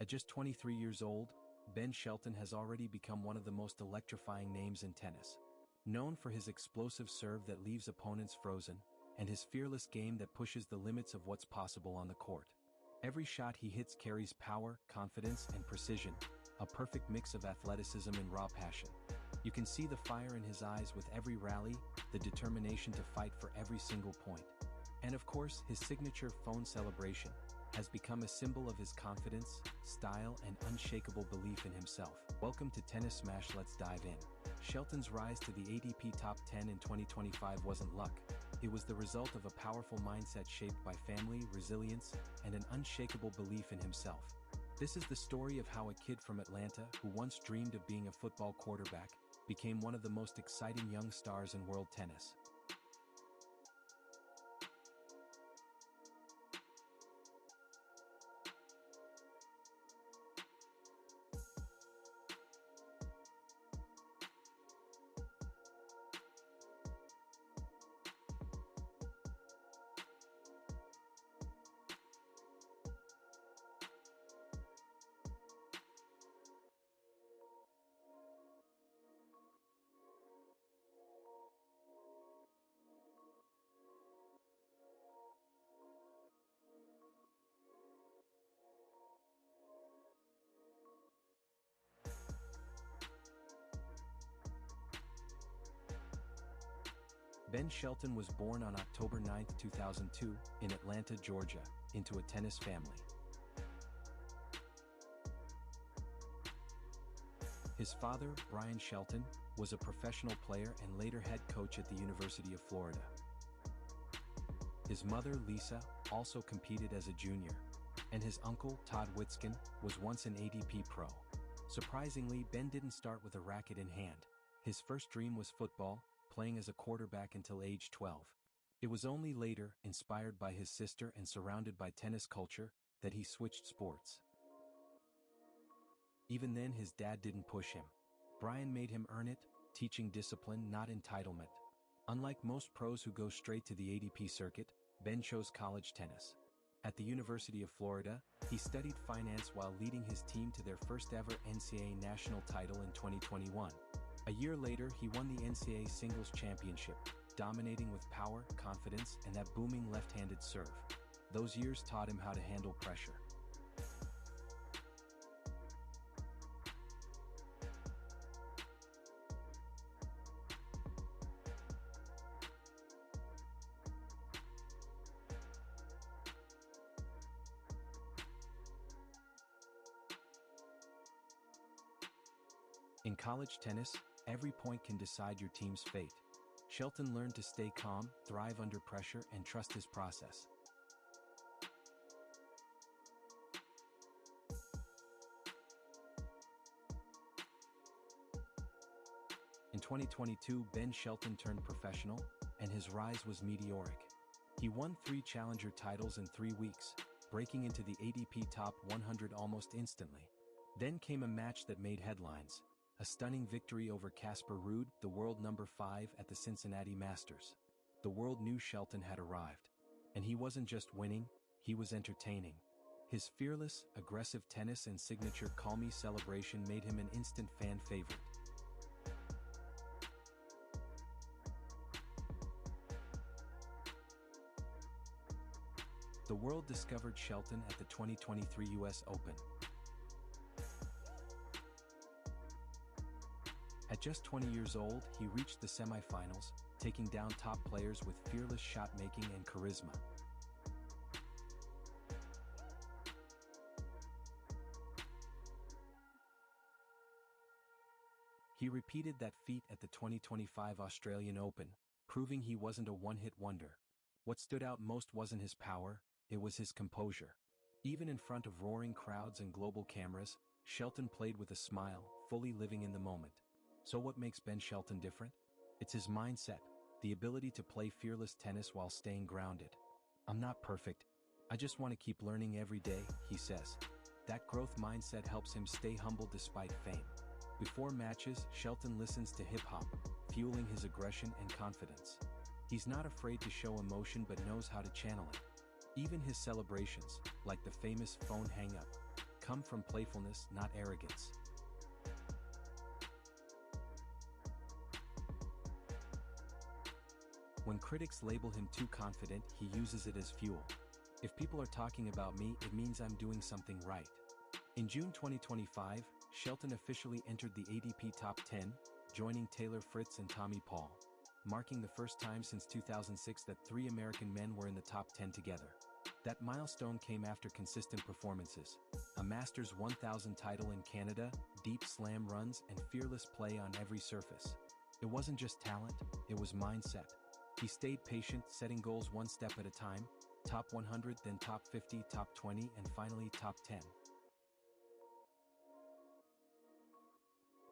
At just 23 years old, Ben Shelton has already become one of the most electrifying names in tennis. Known for his explosive serve that leaves opponents frozen, and his fearless game that pushes the limits of what's possible on the court. Every shot he hits carries power, confidence, and precision, a perfect mix of athleticism and raw passion. You can see the fire in his eyes with every rally, the determination to fight for every single point. And of course, his signature phone celebration has become a symbol of his confidence, style, and unshakable belief in himself. Welcome to Tennis Smash. Let's dive in. Shelton's rise to the ATP Top 10 in 2025 wasn't luck. It was the result of a powerful mindset shaped by family, resilience, and an unshakable belief in himself. This is the story of how a kid from Atlanta, who once dreamed of being a football quarterback, became one of the most exciting young stars in world tennis. Ben Shelton was born on October 9, 2002, in Atlanta, Georgia, into a tennis family. His father, Brian Shelton, was a professional player and later head coach at the University of Florida. His mother, Lisa, also competed as a junior, and his uncle, Todd Whitskin, was once an ATP pro. Surprisingly, Ben didn't start with a racket in hand. His first dream was football, playing as a quarterback until age 12. It was only later, inspired by his sister and surrounded by tennis culture, that he switched sports. Even then, his dad didn't push him. Brian made him earn it, teaching discipline, not entitlement. Unlike most pros who go straight to the ATP circuit, Ben chose college tennis. At the University of Florida, he studied finance while leading his team to their first ever NCAA national title in 2021. A year later, he won the NCAA Singles Championship, dominating with power, confidence, and that booming left-handed serve. Those years taught him how to handle pressure. In college tennis, every point can decide your team's fate. Shelton learned to stay calm, thrive under pressure, and trust his process. In 2022, Ben Shelton turned professional, and his rise was meteoric. He won 3 challenger titles in 3 weeks, breaking into the ATP Top 100 almost instantly. Then came a match that made headlines. A stunning victory over Casper Ruud, the world number 5 at the Cincinnati Masters. The world knew Shelton had arrived. And he wasn't just winning, he was entertaining. His fearless, aggressive tennis and signature "Call Me" celebration made him an instant fan favorite. The world discovered Shelton at the 2023 US Open. At just 20 years old, he reached the semifinals, taking down top players with fearless shot-making and charisma. He repeated that feat at the 2025 Australian Open, proving he wasn't a one-hit wonder. What stood out most wasn't his power, it was his composure. Even in front of roaring crowds and global cameras, Shelton played with a smile, fully living in the moment. So what makes Ben Shelton different? It's his mindset, the ability to play fearless tennis while staying grounded. "I'm not perfect. I just want to keep learning every day," he says. That growth mindset helps him stay humble despite fame. Before matches, Shelton listens to hip-hop, fueling his aggression and confidence. He's not afraid to show emotion but knows how to channel it. Even his celebrations, like the famous phone hang-up, come from playfulness, not arrogance. When critics label him too confident, he uses it as fuel. If people are talking about me, it means I'm doing something right. In June 2025, Shelton officially entered the ADP Top 10, joining Taylor Fritz and Tommy Paul, marking the first time since 2006 that 3 American men were in the top 10 together. That milestone came after consistent performances, a Masters 1000 title in Canada, deep slam runs, and fearless play on every surface. It wasn't just talent, it was mindset. He stayed patient, setting goals one step at a time, top 100, then top 50, top 20, and finally top 10.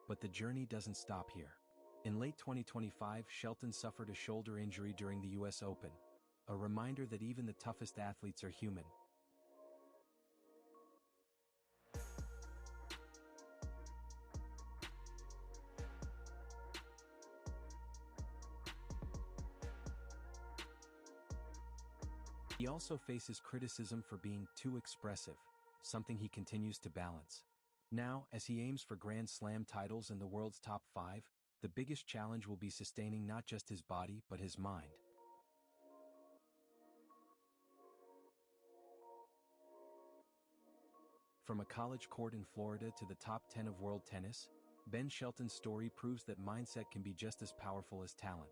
But the journey doesn't stop here. In late 2025, Shelton suffered a shoulder injury during the US Open, a reminder that even the toughest athletes are human. He also faces criticism for being too expressive, something he continues to balance. Now, as he aims for Grand Slam titles and the world's top 5, the biggest challenge will be sustaining not just his body but his mind. From a college court in Florida to the top 10 of world tennis, Ben Shelton's story proves that mindset can be just as powerful as talent.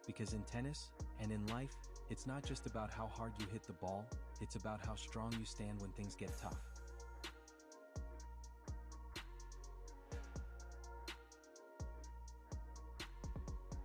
Because in tennis, and in life, it's not just about how hard you hit the ball, it's about how strong you stand when things get tough.